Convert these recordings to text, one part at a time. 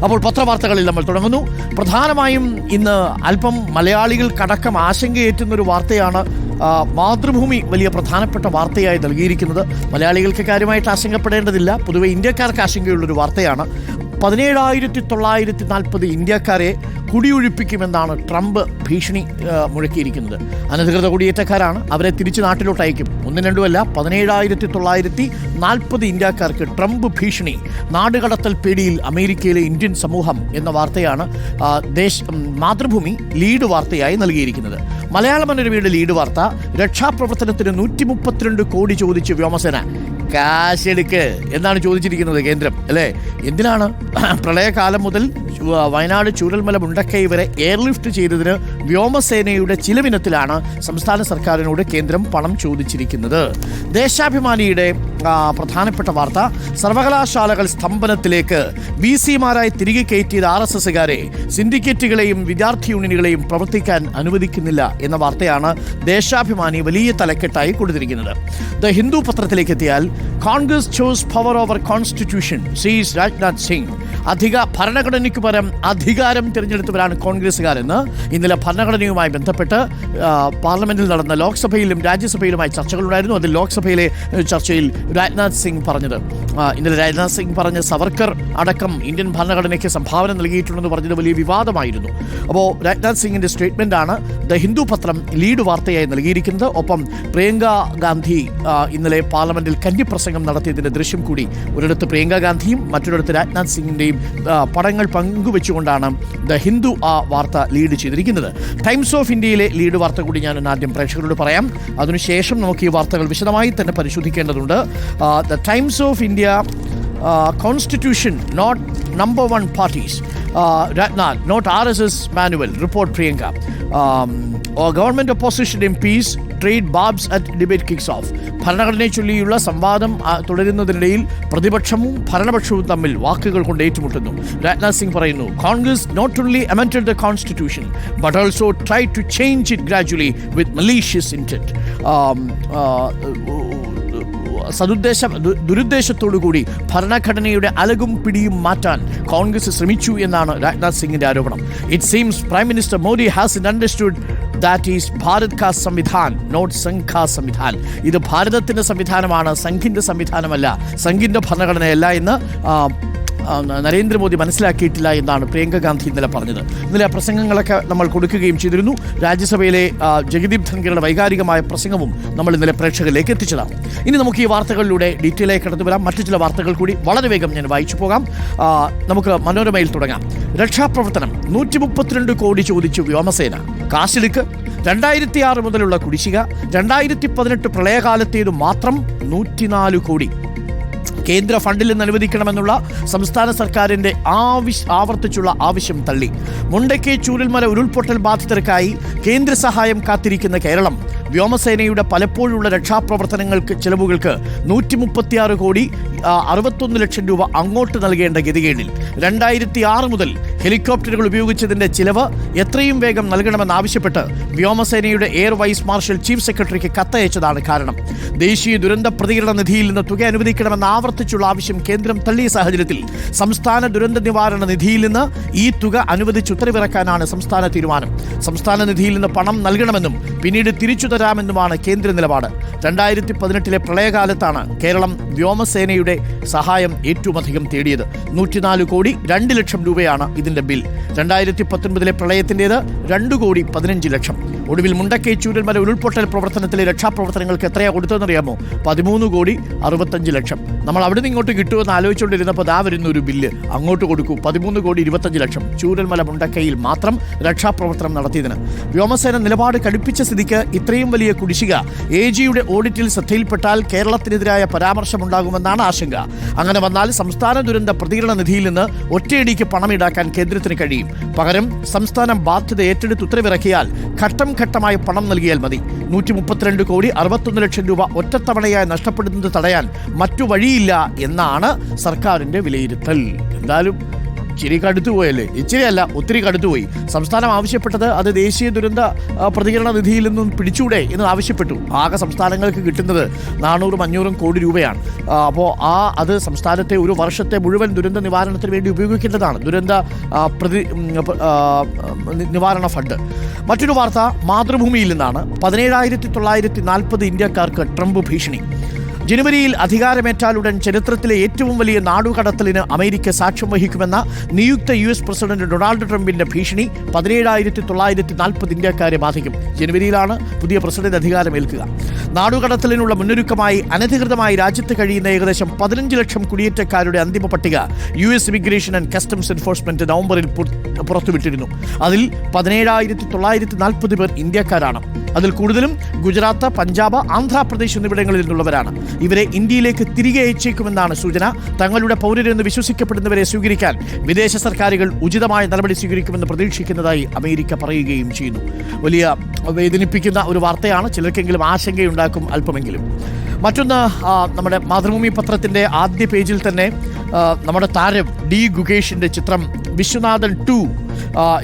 അപ്പോൾ പത്രവാർത്തകളിൽ നമ്മൾ തുടങ്ങുന്നു. പ്രധാനമായും ഇന്ന് അല്പം മലയാളികൾക്കടക്കം ആശങ്കയേറ്റുന്നൊരു വാർത്തയാണ് മാതൃഭൂമി വലിയ പ്രധാനപ്പെട്ട വാർത്തയായി നൽകിയിരിക്കുന്നത്. മലയാളികൾക്ക് കാര്യമായിട്ട് ആശങ്കപ്പെടേണ്ടതില്ല, പൊതുവെ ഇന്ത്യക്കാർക്ക് ആശങ്കയുള്ളൊരു വാർത്തയാണ്. 17,940 ഇന്ത്യക്കാരെ കുടിയൊഴിപ്പിക്കുമെന്നാണ് ട്രംപ് ഭീഷണി മുഴക്കിയിരിക്കുന്നത്. അനധികൃത കുടിയേറ്റക്കാരാണ്, അവരെ തിരിച്ച് നാട്ടിലോട്ട് അയക്കും. ഒന്നും രണ്ടുമല്ല, 17,940 ഇന്ത്യക്കാർക്ക് ട്രംപ് ഭീഷണി. നാടുകടത്തൽ പേടിയിൽ അമേരിക്കയിലെ ഇന്ത്യൻ സമൂഹം എന്ന വാർത്തയാണ് മാതൃഭൂമി ലീഡ് വാർത്തയായി നൽകിയിരിക്കുന്നത്. മലയാള മനോരമയുടെ ലീഡ് വാർത്ത, രക്ഷാപ്രവർത്തനത്തിന് 132 കോടി ചോദിച്ച് വ്യോമസേന. കാശെടുക്ക് എന്നാണ് ചോദിച്ചിരിക്കുന്നത് കേന്ദ്രം, അല്ലേ? എന്തിനാണ്? പ്രളയകാലം മുതൽ വയനാട് ചൂരൽമല മുണ്ടക്കൈ വരെ എയർലിഫ്റ്റ് ചെയ്തതിന് വ്യോമസേനയുടെ ചിലവിനത്തിലാണ് സംസ്ഥാന സർക്കാരിനോട് കേന്ദ്രം പണം ചോദിച്ചിരിക്കുന്നത്. ദേശാഭിമാനിയുടെ പ്രധാനപ്പെട്ട വാർത്ത, സർവകലാശാലകൾ സ്തംഭനത്തിലേക്ക്. VC-മാരായി തിരികെ കയറ്റിയത് RSSകാരെ, സിൻഡിക്കേറ്റുകളെയും വിദ്യാർത്ഥി യൂണിയനുകളെയും പ്രവർത്തിക്കാൻ അനുവദിക്കുന്നില്ല എന്ന വാർത്തയാണ് ദേശാഭിമാനി വലിയ തലക്കെട്ടായി കൊടുത്തിരിക്കുന്നത്. ദ ഹിന്ദു പത്രത്തിലേക്ക് എത്തിയാൽ, Congress chose power over constitution, സീസ് രാജ്നാഥ് സിംഗ്. ഭരണഘടനയ്ക്ക് പകരം അധികാരം തിരഞ്ഞെടുത്തവരാണ് കോൺഗ്രസ്സുകാരെന്ന് ഇന്നലെ ഭരണഘടനയുമായി ബന്ധപ്പെട്ട് പാർലമെന്റിൽ നടന്ന ലോക്സഭയിലും രാജ്യസഭയിലുമായി ചർച്ചകളുണ്ടായിരുന്നു. അതിൽ ലോക്സഭയിലെ ചർച്ചയിൽ രാജ്നാഥ് സിംഗ് പറഞ്ഞത്, ഇന്നലെ രാജ്നാഥ് സിംഗ് പറഞ്ഞ സവർക്കർ അടക്കം ഇന്ത്യൻ ഭരണഘടനയ്ക്ക് സംഭാവന നൽകിയിട്ടുണ്ടെന്ന് പറഞ്ഞത് വലിയ വിവാദമായിരുന്നു. അപ്പോൾ രാജ്നാഥ് സിംഗിന്റെ സ്റ്റേറ്റ്മെന്റാണ് ദ ഹിന്ദു പത്രം ലീഡ് വാർത്തയായി നൽകിയിരിക്കുന്നത്. ഒപ്പം പ്രിയങ്ക ഗാന്ധി ഇന്നലെ പാർലമെന്റിൽ കന്നിപ്രസംഗം നടത്തിയതിന്റെ ദൃശ്യം കൂടി, ഒരിടത്ത് പ്രിയങ്ക ഗാന്ധിയും മറ്റൊരിടത്ത് രാജ്നാഥ് സിംഗിന്റെയും പടങ്ങൾ പങ്കുവെച്ചുകൊണ്ടാണ് ദ ഹിന്ദു ആ വാർത്ത ലീഡ് ചെയ്തിരിക്കുന്നത്. ടൈംസ് ഓഫ് ഇന്ത്യയിലെ ലീഡ് വാർത്ത കൂടി ഞാൻ ആദ്യം പ്രേക്ഷകരോട് പറയാം, അതിനുശേഷം നമുക്ക് ഈ വാർത്തകൾ വിശദമായി തന്നെ പരിശോധിക്കേണ്ടതുണ്ട്. The times of India, Constitution not number one parties, Ratnal not RSS manual, report Priyanka. Government opposition MPs trade barbs at debate kicks off. ഭരണഘടനയെ ചൊല്ലിയുള്ള സംവാദം തുടരുന്നതിനിടയിൽ പ്രതിപക്ഷവും ഭരണപക്ഷവും തമ്മിൽ വാക്കുകൾ കൊണ്ട് ഏറ്റുമുട്ടുന്നു. രാജ്നാഥ് സിംഗ് പറയുന്നു, Congress not only amended the constitution but also tried to change it gradually with malicious intent. ദുരുദ്ദേശത്തോടുകൂടി ഭരണഘടനയുടെ അലകും പിടിയും മാറ്റാൻ കോൺഗ്രസ് ശ്രമിച്ചു എന്നാണ് രാജ്നാഥ് സിംഗിന്റെ ആരോപണം. It seems prime minister Modi has understood that is Bharat കാ സംവിധാൻ നോട്ട് സംഘ് കാ സംവിധാൻ. ഇത് ഭാരതത്തിന്റെ സംവിധാനമാണ്, സംഘിന്റെ സംവിധാനമല്ല, സംഘിന്റെ ഭരണഘടനയല്ല എന്ന് നരേന്ദ്രമോദി മനസ്സിലാക്കിയിട്ടില്ല എന്നാണ് പ്രിയങ്ക ഗാന്ധി ഇന്നലെ പറഞ്ഞത്. ഇന്നലെ പ്രസംഗങ്ങളൊക്കെ നമ്മൾ കൊടുക്കുകയും ചെയ്തിരുന്നു. രാജ്യസഭയിലെ ജഗദീപ് ധൻഖറുടെ വൈകാരികമായ പ്രസംഗവും നമ്മൾ ഇന്നലെ പ്രേക്ഷകരിലേക്ക് എത്തിച്ചതാണ്. ഇനി നമുക്ക് ഈ വാർത്തകളിലൂടെ ഡീറ്റെയിലായി കടന്നു വരാം. മറ്റു ചില വാർത്തകൾ കൂടി വളരെ വേഗം ഞാൻ വായിച്ചു പോകാം. നമുക്ക് മനോരമയിൽ തുടങ്ങാം. രക്ഷാപ്രവർത്തനം 132 കോടി ചോദിച്ചു വ്യോമസേന, കാശെടുക്ക്. 2006 മുതലുള്ള കുടിശ്ശിക, 2018 പ്രളയകാലത്തേതു മാത്രം 104 കോടി കേന്ദ്ര ഫണ്ടിൽ നിന്ന് അനുവദിക്കണമെന്നുള്ള സംസ്ഥാന സർക്കാരിന്റെ ആവർത്തിച്ചുള്ള ആവശ്യം തള്ളി. മുണ്ടക്കൈ ചൂരൽമല ഉരുൾപൊട്ടൽ ബാധിതർക്കായി കേന്ദ്ര സഹായം കാത്തിരിക്കുന്ന കേരളം വ്യോമസേനയുടെ പലപ്പോഴുള്ള രക്ഷാപ്രവർത്തനങ്ങൾക്ക് ചെലവുകൾക്ക് 136 കോടി 61 ലക്ഷം രൂപ അങ്ങോട്ട് നൽകേണ്ട ഗതികേടിൽ. 2006 മുതൽ ഹെലികോപ്റ്ററുകൾ ഉപയോഗിച്ചതിന്റെ ചിലവ് എത്രയും വേഗം നൽകണമെന്നാവശ്യപ്പെട്ട് വ്യോമസേനയുടെ എയർ വൈസ് മാർഷൽ ചീഫ് സെക്രട്ടറിക്ക് കത്തയച്ചതാണ് കാരണം. ദേശീയ ദുരന്ത പ്രതികരണ നിധിയിൽ നിന്ന് തുക അനുവദിക്കണമെന്ന ആവർത്തിച്ചുള്ള ആവശ്യം കേന്ദ്രം തള്ളിയ സാഹചര്യത്തിൽ സംസ്ഥാന ദുരന്ത നിവാരണ നിധിയിൽ നിന്ന് ഈ തുക അനുവദിച്ച് ഉത്തരവിറക്കാനാണ് സംസ്ഥാന തീരുമാനം. സംസ്ഥാന നിധിയിൽ നിന്ന് പണം നൽകണമെന്നും പിന്നീട് തിരിച്ചു തരാമെന്നുമാണ് കേന്ദ്ര നിലപാട്. 2018 പ്രളയകാലത്താണ് കേരളം വ്യോമസേനയുടെ സഹായം ഏറ്റവും അധികം തേടിയത്. 104 കോടി 2 ലക്ഷം രൂപയാണ് ഇതിന്റെ ബിൽ. 2019 പ്രളയത്തിൻ്റേത് 2 കോടി 15 ലക്ഷം. ഒടുവിൽ മുണ്ടക്കൈ ചൂരൽമല ഉരുൾപൊട്ടൽ പ്രവർത്തനത്തിലെ രക്ഷാപ്രവർത്തനങ്ങൾക്ക് എത്രയാണ് കൊടുത്തതെന്നറിയാമോ? 13 കോടി 65 ലക്ഷം. നമ്മൾ അവിടെ നിന്ന് ഇങ്ങോട്ട് കിട്ടുമെന്ന് ആലോചിച്ചുകൊണ്ടിരുന്നപ്പോൾ ദാ വരുന്ന ഒരു ബില്ല്, അങ്ങോട്ട് കൊടുക്കൂ, 13 കോടി 25 ലക്ഷം ചൂരൽമല മുണ്ടക്കൈയിൽ മാത്രം രക്ഷാപ്രവർത്തനം നടത്തിയതിന്. വ്യോമസേന നിലപാട് കടുപ്പിച്ച സ്ഥിതിക്ക് ഇത്രയും വലിയ കുടിശ്ശിക AGയുടെ ഓഡിറ്റിൽ ശ്രദ്ധയിൽപ്പെട്ടാൽ കേരളത്തിനെതിരായ പരാമർശമുണ്ടാകുമെന്നാണ് ആശങ്ക. അങ്ങനെ വന്നാൽ സംസ്ഥാന ദുരന്ത പ്രതികരണ നിധിയിൽ നിന്ന് ഒറ്റയടിക്ക് പണം ഈടാക്കാൻ കേന്ദ്രത്തിന് കഴിയും. പകരം സംസ്ഥാനം ബാധ്യത ഏറ്റെടുത്ത് ഉത്തരവിറക്കിയാൽ ഘട്ടം ഘട്ടമായി പണം നൽകിയാൽ മതി. 132 കോടി 61 ലക്ഷം രൂപ ഒറ്റത്തവണയായി നഷ്ടപ്പെടുന്നത് തടയാൻ മറ്റു വഴിയില്ല എന്നാണ് സർക്കാരിന്റെ വിലയിരുത്തൽ. എന്തായാലും ഇച്ചിരി കടുത്തുപോയല്ലേ, ഇച്ചിരിയല്ല ഒത്തിരി കടുത്തുപോയി. സംസ്ഥാനം ആവശ്യപ്പെട്ടത് അത് ദേശീയ ദുരന്ത പ്രതികരണ നിധിയിൽ നിന്നും പിടിച്ചൂടെ എന്ന് ആവശ്യപ്പെട്ടു. ആകെ സംസ്ഥാനങ്ങൾക്ക് കിട്ടുന്നത് 400-500 കോടി രൂപയാണ്. അപ്പോൾ അത് സംസ്ഥാനത്തെ ഒരു വർഷത്തെ മുഴുവൻ ദുരന്ത നിവാരണത്തിന് വേണ്ടി ഉപയോഗിക്കേണ്ടതാണ്, ദുരന്ത നിവാരണ ഫണ്ട്. മറ്റൊരു വാർത്ത മാതൃഭൂമിയിൽ നിന്നാണ്. 17,940 ഇന്ത്യക്കാർക്ക് ട്രംപ് ഭീഷണി. ജനുവരിയിൽ അധികാരമേറ്റാലുടൻ ചരിത്രത്തിലെ ഏറ്റവും വലിയ നാടുകടത്തലിന് അമേരിക്ക സാക്ഷ്യം വഹിക്കുമെന്ന നിയുക്ത US പ്രസിഡന്റ് ഡൊണാൾഡ് ട്രംപിന്റെ ഭീഷണി 17,940 ഇന്ത്യക്കാരെ ബാധിക്കും. ജനുവരിയിലാണ് പുതിയ പ്രസിഡന്റ് അധികാരമേൽക്കുക. നാടുകടത്തലിനുള്ള മുന്നൊരുക്കമായി അനധികൃതമായി രാജ്യത്ത് കഴിയുന്ന ഏകദേശം 15 ലക്ഷം കുടിയേറ്റക്കാരുടെ അന്തിമ പട്ടിക US immigration and customs enforcement നവംബറിൽ പുറത്തുവിട്ടിരുന്നു. അതിൽ 17,940 പേർ ഇന്ത്യക്കാരാണ്. അതിൽ കൂടുതലും ഗുജറാത്ത്, പഞ്ചാബ്, ആന്ധ്രാപ്രദേശ് എന്നിവിടങ്ങളിൽ നിന്നുള്ളവരാണ്. ഇവരെ ഇന്ത്യയിലേക്ക് തിരികെ അയച്ചേക്കുമെന്നാണ് സൂചന. തങ്ങളുടെ പൗരരെന്ന് വിശ്വസിക്കപ്പെടുന്നവരെ സ്വീകരിക്കാൻ വിദേശ സർക്കാരുകൾ ഉചിതമായ നടപടി സ്വീകരിക്കുമെന്ന് പ്രതീക്ഷിക്കുന്നതായി അമേരിക്ക പറയുകയും ചെയ്യുന്നു. വലിയ വേദനിപ്പിക്കുന്ന ഒരു വാർത്തയാണ്. ചിലർക്കെങ്കിലും ആശങ്കയുണ്ടാക്കും അല്പമെങ്കിലും. മറ്റൊന്ന്, നമ്മുടെ മാതൃഭൂമി പത്രത്തിൻ്റെ ആദ്യ പേജിൽ തന്നെ നമ്മുടെ താരം ഡി ഗുകേഷിൻ്റെ ചിത്രം വിശ്വനാഥൻ 2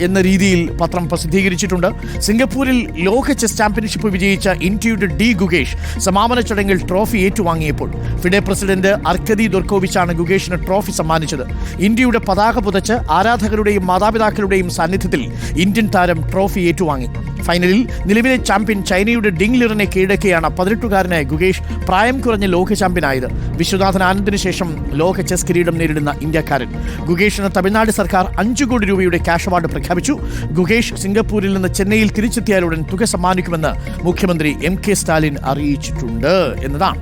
എന്ന രീതിയിൽ പത്രം പ്രസിദ്ധീകരിച്ചിട്ടുണ്ട്. സിംഗപ്പൂരിൽ ലോക ചെസ് ചാമ്പ്യൻഷിപ്പ് വിജയിച്ച ഇന്ത്യയുടെ ഡി ഗുകേഷ് സമാപന ചടങ്ങിൽ ട്രോഫി ഏറ്റുവാങ്ങിയപ്പോൾ ഫിഡെ പ്രസിഡന്റ് അർക്കദി ദൊർക്കോവിച്ചാണ് ഗുകേഷിന് ട്രോഫി സമ്മാനിച്ചത്. ഇന്ത്യയുടെ പതാക പുതച്ച് ആരാധകരുടെയും മാതാപിതാക്കളുടെയും സാന്നിധ്യത്തിൽ ഇന്ത്യൻ താരം ട്രോഫി ഏറ്റുവാങ്ങി. ഫൈനലിൽ നിലവിലെ ചാമ്പ്യൻ ചൈനയുടെ ഡിങ് ലിറിനെ കീഴടക്കിയാണ് 18-കാരനായ ഗുകേഷ് പ്രായം കുറഞ്ഞ ലോക ചാമ്പ്യനായത്. വിശ്വനാഥൻ ആനന്ദിന് ശേഷം ലോക ചെസ് കിരീടം നേരിടുന്ന ഇന്ത്യക്കാരൻ. ഗുകേഷിന് തമിഴ്നാട് സർക്കാർ 5 കോടി രൂപയുടെ ക്യാഷ് അവാർഡ് പ്രഖ്യാപിച്ചു. ഗുകേഷ് സിംഗപ്പൂരിൽ നിന്ന് ചെന്നൈയിൽ തിരിച്ചെത്തിയാലുടൻ തുക സമ്മാനിക്കുമെന്ന് മുഖ്യമന്ത്രി MK സ്റ്റാലിൻ അറിയിച്ചിട്ടുണ്ട് എന്നതാണ്.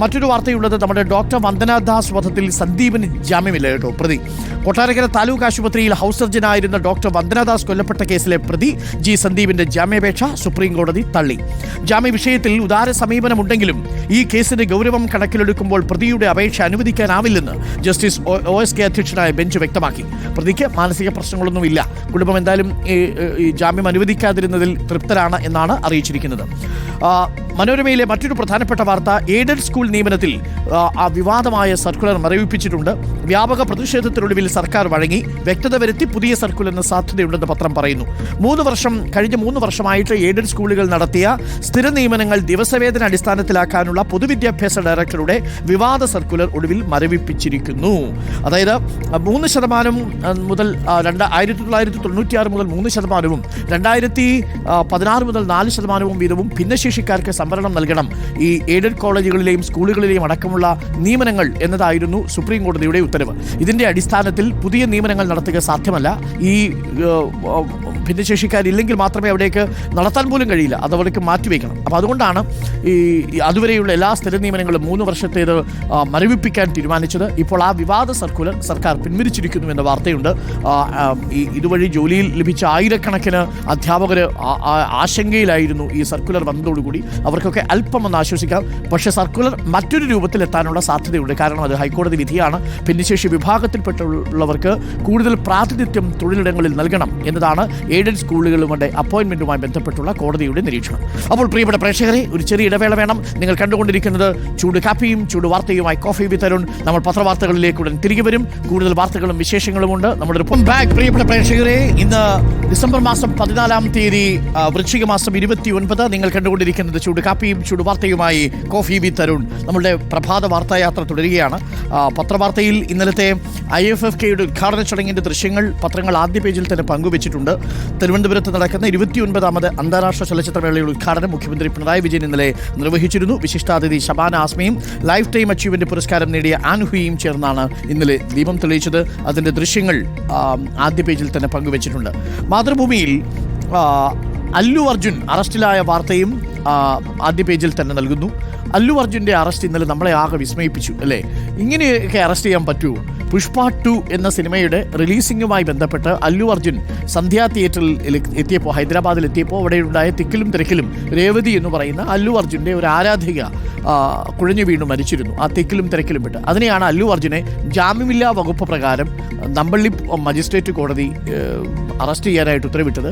മറ്റൊരു വാർത്തയുള്ളത് നമ്മുടെ ഡോക്ടർ വന്ദനാദാസ് വധത്തിൽ സന്ദീപിന് ജാമ്യമില്ല കേട്ടോ. പ്രതി കൊട്ടാരക്കര താലൂക്ക് ആശുപത്രിയിൽ ഹൗസ് സർജനായിരുന്ന ഡോക്ടർ വന്ദനാദാസ് കൊല്ലപ്പെട്ട കേസിലെ പ്രതി ജി സന്ദീപിന്റെ ജാമ്യാപേക്ഷ സുപ്രീം കോടതി തള്ളി. ജാമ്യ വിഷയത്തിൽ ഉദാര സമീപനമുണ്ടെങ്കിലും ഈ കേസിന്റെ ഗൗരവം കണക്കിലെടുക്കുമ്പോൾ പ്രതിയുടെ അപേക്ഷ അനുവദിക്കാനാവില്ലെന്ന് ജസ്റ്റിസ് OSK അധ്യക്ഷനായ ബെഞ്ച് വ്യക്തമാക്കി. പ്രതിക്ക് മാനസിക പ്രശ്നങ്ങളൊന്നുമില്ല. കുടുംബം എന്തായാലും ഈ ജാമ്യം അനുവദിക്കാതിരുന്നതിൽ തൃപ്തരാണ് എന്നാണ് അറിയിച്ചിരിക്കുന്നത്. മനോരമയിലെ മറ്റൊരു പ്രധാനപ്പെട്ട വാർത്ത, എയ്ഡഡ് സ്കൂൾ നിയമനത്തിൽ വിവാദമായ സർക്കുലർ മരവിപ്പിച്ചിട്ടുണ്ട്. വ്യാപക പ്രതിഷേധത്തിനൊടുവിൽ സർക്കാർ വഴങ്ങി. വ്യക്തത വരുത്തി പുതിയ സർക്കുലറിന് സാധ്യതയുണ്ടെന്ന് പത്രം പറയുന്നു. കഴിഞ്ഞ 3 വർഷമായിട്ട് എയ്ഡഡ് സ്കൂളുകൾ നടത്തിയ സ്ഥിര നിയമനങ്ങൾ ദിവസവേതന അടിസ്ഥാനത്തിലാക്കാനുള്ള പൊതുവിദ്യാഭ്യാസ ഡയറക്ടറുടെ വിവാദ സർക്കുലർ ഒടുവിൽ മരവിപ്പിച്ചിരിക്കുന്നു. അതായത് 3% മുതൽ 1996 മുതൽ 3%, 2016 മുതൽ 4% വീതവും ഭിന്നശേഷിക്കാർക്ക് സംവരണം നൽകണം ഈ എയ്ഡഡ് കോളേജുകളിലെയും സ്കൂളുകളിലെയും അടക്കമുള്ള നിയമനങ്ങൾ എന്നതായിരുന്നു സുപ്രീം കോടതിയുടെ ഉത്തരവ്. ഇതിൻ്റെ അടിസ്ഥാനത്തിൽ പുതിയ നിയമനങ്ങൾ നടത്തുക സാധ്യമല്ല. ഈ ഭിന്നശേഷിക്കാരില്ലെങ്കിൽ മാത്രമേ അവിടേക്ക് നടത്താൻ പോലും കഴിയില്ല, അത് അവിടേക്ക് മാറ്റിവെക്കണം. അപ്പോൾ അതുകൊണ്ടാണ് ഈ അതുവരെയുള്ള എല്ലാ സ്ഥിര നിയമനങ്ങളും 3 വർഷത്തേത് മരവിപ്പിക്കാൻ തീരുമാനിച്ചത്. ഇപ്പോൾ ആ വിവാദ സർക്കുലർ സർക്കാർ പിൻവലിച്ചിരിക്കുന്നു എന്ന വാർത്തയുണ്ട്. ഇതുവഴി ജോലിയിൽ ലഭിച്ച ആയിരക്കണക്കിന് അധ്യാപകർ ആശങ്കയിലായിരുന്നു ഈ സർക്കുലർ വന്നതോടുകൂടി. അവർക്കൊക്കെ അല്പം ഒന്ന് ആശ്വസിക്കാം. പക്ഷേ സർക്കുലർ മറ്റൊരു രൂപത്തിലെത്താനുള്ള സാധ്യതയുണ്ട്. കാരണം അത് ഹൈക്കോടതി വിധിയാണ്. ഭിന്നശേഷി വിഭാഗത്തിൽപ്പെട്ടുള്ളവർക്ക് കൂടുതൽ പ്രാതിനിധ്യം തൊഴിലിടങ്ങളിൽ നൽകണം എന്നതാണ് എയ്ഡഡ് സ്കൂളുകളുടെ അപ്പോയിൻമെൻറ്റുമായി ബന്ധപ്പെട്ടുള്ള കോടതിയുടെ നിരീക്ഷണം. അപ്പോൾ പ്രിയപ്പെട്ട പ്രേക്ഷകരെ, ഒരു ചെറിയ ഇടവേള വേണം. നിങ്ങൾ കണ്ടുകൊണ്ടിരിക്കുന്നത് ചൂട് കാപ്പിയും ചൂട് വാർത്തയുമായി കോഫി വിത്ത് അരുൺ. നമ്മൾ പത്രവാർത്തകളിലേക്ക് ഉടൻ തിരികെ വരും. കൂടുതൽ വാർത്തകളും വിശേഷങ്ങളുമുണ്ട്. നമ്മുടെ ബാക്ക് പ്രിയപ്പെട്ട പ്രേക്ഷകരെ, ഇന്ന് ഡിസംബർ മാസം 14-ാം തീയതി വൃശ്ചിക മാസം 29. നിങ്ങൾ കണ്ടുകൊണ്ടിരിക്കുന്നത് ചൂട് കാപ്പിയും ചൂട് വാർത്തയുമായി കോഫി വിത്ത് അരുൺ. നമ്മളുടെ പ്രഭാത വാർത്തായാത്ര തുടരുകയാണ്. പത്രവാർത്തയിൽ ഇന്നലത്തെ IFFKയുടെ ഉദ്ഘാടന ചടങ്ങിൻ്റെ ദൃശ്യങ്ങൾ പത്രങ്ങൾ ആദ്യ പേജിൽ തന്നെ പങ്കുവച്ചിട്ടുണ്ട്. തിരുവനന്തപുരത്ത് നടക്കുന്ന 29ാമത് അന്താരാഷ്ട്ര ചലച്ചിത്രമേളയുടെ ഉദ്ഘാടനം മുഖ്യമന്ത്രി പിണറായി വിജയൻ ഇന്നലെ നിർവഹിച്ചിരുന്നു. വിശിഷ്ടാതിഥി ഷബാന ആസ്മയും ലൈഫ് ടൈം അച്ചീവ്മെന്റ് പുരസ്കാരം നേടിയ ആൻഹുയും ചേർന്നാണ് ഇന്നലെ ദീപം തെളിയിച്ചത്. അതിൻ്റെ ദൃശ്യങ്ങൾ ആദ്യ പേജിൽ തന്നെ പങ്കുവച്ചിട്ടുണ്ട്. മാതൃഭൂമിയിൽ അല്ലു അർജുൻ അറസ്റ്റിലായ വാർത്തയും ആദ്യ പേജിൽ തന്നെ നൽകുന്നു. അല്ലു അർജുൻ്റെ അറസ്റ്റ് ഇന്നലെ നമ്മളെ ആകെ വിസ്മയിപ്പിച്ചു അല്ലേ? ഇങ്ങനെയൊക്കെ അറസ്റ്റ് ചെയ്യാൻ പറ്റുമോ? പുഷ്പ 2 എന്ന സിനിമയുടെ റിലീസിംഗുമായി ബന്ധപ്പെട്ട് അല്ലു അർജുൻ സന്ധ്യ തിയേറ്ററിൽ എത്തിയപ്പോൾ, ഹൈദരാബാദിൽ എത്തിയപ്പോൾ അവിടെയുണ്ടായ തിക്കിലും തിരക്കിലും രേവതി എന്ന് പറയുന്ന അല്ലു അർജുൻ്റെ ഒരു ആരാധിക കുഴഞ്ഞു വീണു മരിച്ചിരുന്നു ആ തിക്കിലും തിരക്കിലും പെട്ട്. അതിനെയാണ് അല്ലു അർജുനെ ജാമ്യമില്ലാ വകുപ്പ് പ്രകാരം നമ്പള്ളി മജിസ്ട്രേറ്റ് കോടതി അറസ്റ്റ് ചെയ്യാനായിട്ട് ഉത്തരവിട്ടത്,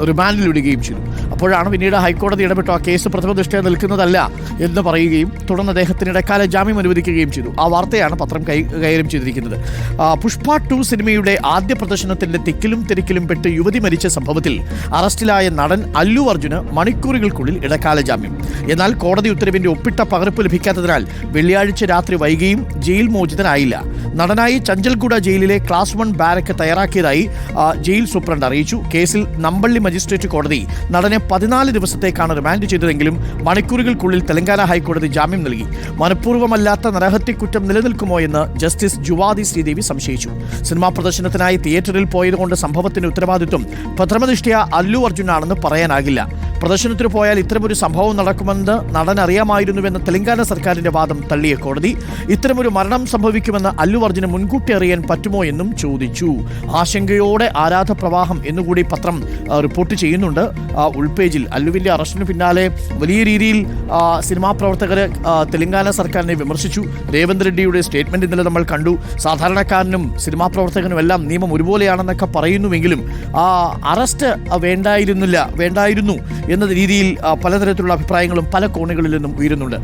റിമാൻഡിൽ വിടുകയും ചെയ്തു. അപ്പോഴാണ് പിന്നീട് ഹൈക്കോടതി ഇടപെട്ടു ആ കേസ് പ്രഥമ ദൃഷ്ട്യാ നിൽക്കുന്നതല്ല എന്ന് പറയുകയും തുടർന്ന് അദ്ദേഹത്തിന് ഇടക്കാല ജാമ്യം അനുവദിക്കുകയും ചെയ്തു. ആ വാർത്തയാണ് പത്രം കൈകാര്യം ചെയ്തിരിക്കുന്നത്. പുഷ്പ 2 സിനിമയുടെ ആദ്യ പ്രദർശനത്തിന്റെ തിക്കിലും തിരക്കിലും പെട്ട് യുവതി മരിച്ച സംഭവത്തിൽ അറസ്റ്റിലായ നടൻ അല്ലു അർജുന് മണിക്കൂറുകൾക്കുള്ളിൽ ഇടക്കാല ജാമ്യം. എന്നാൽ കോടതി ഉത്തരവിന്റെ ഒപ്പിട്ട പകർപ്പ് ലഭിക്കാത്തതിനാൽ വെള്ളിയാഴ്ച രാത്രി വൈകിയും ജയിൽ മോചിതനായില്ല. നടനായി ചഞ്ചൽഗുഡ ജയിലിലെ ക്ലാസ് 1 ബാരക്ക് തയ്യാറാക്കിയതായി ജയിൽ സൂപ്രണ്ട് അറിയിച്ചു. കേസിൽ നമ്പള്ളി മജിസ്ട്രേറ്റ് കോടതി നടനെ 14 ദിവസത്തേക്കാണ് റിമാൻഡ് ചെയ്തതെങ്കിലും മണിക്കൂറുകൾക്കുള്ളിൽ തെലങ്കാന ഹൈക്കോടതി ജാമ്യം നൽകി. മനഃപൂർവ്വമല്ലാത്ത നരഹത്യക്കുറ്റം നിലനിൽക്കുമോ എന്ന് ജസ്റ്റിസ് ജുവാദി ശ്രീദേവി സംശയിച്ചു. സിനിമാ പ്രദർശനത്തിനായി തിയേറ്ററിൽ പോയതുകൊണ്ട് സംഭവത്തിന്റെ ഉത്തരവാദിത്വം പ്രഥമദൃഷ്ട്യാ അല്ലു അർജുനാണെന്ന് പറയാനാകില്ല. പ്രദർശനത്തിന് പോയാൽ ഇത്തരമൊരു സംഭവം നടക്കുമെന്ന് നടൻ അറിയാമായിരുന്നുവെന്ന തെലങ്കാന സർക്കാരിന്റെ വാദം തള്ളിയ കോടതി ഇത്തരമൊരു മരണം സംഭവിക്കുമെന്ന് അല്ലു അർജുന് മുൻകൂട്ടി അറിയാൻ പറ്റുമോ എന്നും ചോദിച്ചു. ആശങ്കയോടെ ആരാധപ്രവാഹം എന്നുകൂടി പത്രം റിപ്പോർട്ട് ചെയ്യുന്നുണ്ട്. ഉൾപേജിൽ അല്ലുവിൻ്റെ അറസ്റ്റിന് പിന്നാലെ വലിയ രീതിയിൽ സിനിമാ പ്രവർത്തകർ തെലങ്കാന സർക്കാരിനെ വിമർശിച്ചു. രേവന്ത് റെഡ്ഡിയുടെ സ്റ്റേറ്റ്മെന്റ് ഇന്നലെ നമ്മൾ കണ്ടു. സാധാരണക്കാരനും സിനിമാ പ്രവർത്തകനും എല്ലാം നിയമം ഒരുപോലെയാണെന്നൊക്കെ പറയുന്നുവെങ്കിലും അറസ്റ്റ് വേണ്ടായിരുന്നു എന്ന രീതിയിൽ പലതരത്തിലുള്ള അഭിപ്രായങ്ങളും പല കോണുകളിൽ നിന്നും ഉയരുന്നുണ്ട്.